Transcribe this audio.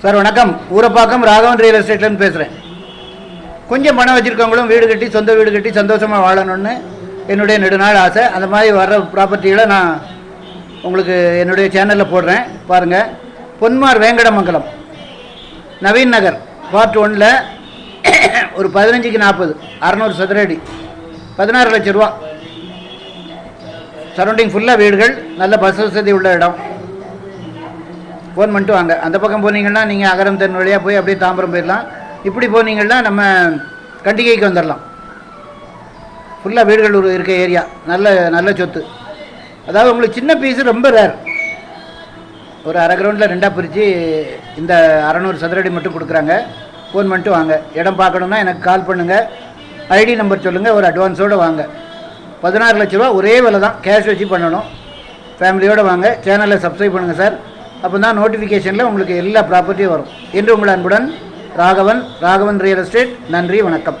Sir வணக்கம். Urapakkam Raghavan real எஸ்டேட்லேருந்து பேசுகிறேன். கொஞ்சம் பணம் வச்சுருக்கவங்களும் வீடு கட்டி சொந்த வீடு கட்டி சந்தோஷமாக வாழணும்னு என்னுடைய நெடுநாள் ஆசை. அந்த மாதிரி வர்ற ப்ராப்பர்ட்டிகளை நான் உங்களுக்கு என்னுடைய சேனலில் போடுறேன், பாருங்கள். பொன்மார் வேங்கடமங்கலம் நவீன் நகர் பார்ட் 1ல் ஒரு 15க்கு 40 600 சதுர அடி 16 லட்ச ரூபா. சரௌண்டிங் ஃபுல்லாக வீடுகள், நல்ல பஸ் வசதி உள்ள இடம். ஃபோன் பண்ணிட்டு வாங்க. அந்த பக்கம் போனீங்கன்னா நீங்கள் அகரம் தென் வழியாக போய் அப்படியே தாம்பரம் போயிடலாம். இப்படி போனீங்கன்னா நம்ம கண்டிகைக்கு வந்துடலாம். ஃபுல்லாக வீடுகள் இருக்க ஏரியா, நல்ல சொத்து. அதாவது உங்களுக்கு சின்ன பீஸு ரொம்ப ரேர். ஒரு அரை கிரவுண்டில் 2ஆக பிரித்து இந்த 600 சதுரடி மட்டும் கொடுக்குறாங்க. ஃபோன் பண்ணிட்டு வாங்க. இடம் பார்க்கணுன்னா எனக்கு கால் பண்ணுங்கள், ஐடி நம்பர் சொல்லுங்கள், ஒரு அட்வான்ஸோடு வாங்க. 16 லட்ச ரூபா ஒரே விலை தான், கேஷ் வச்சு பண்ணணும். ஃபேமிலியோடு வாங்க. சேனலை சப்ஸ்கிரைப் பண்ணுங்கள் சார். அப்போ தான் நோட்டிஃபிகேஷனில் உங்களுக்கு எல்லா ப்ராப்பர்ட்டியும் வரும். என்று உங்கள் அன்புடன் ராகவன் ரியல் எஸ்டேட். நன்றி, வணக்கம்.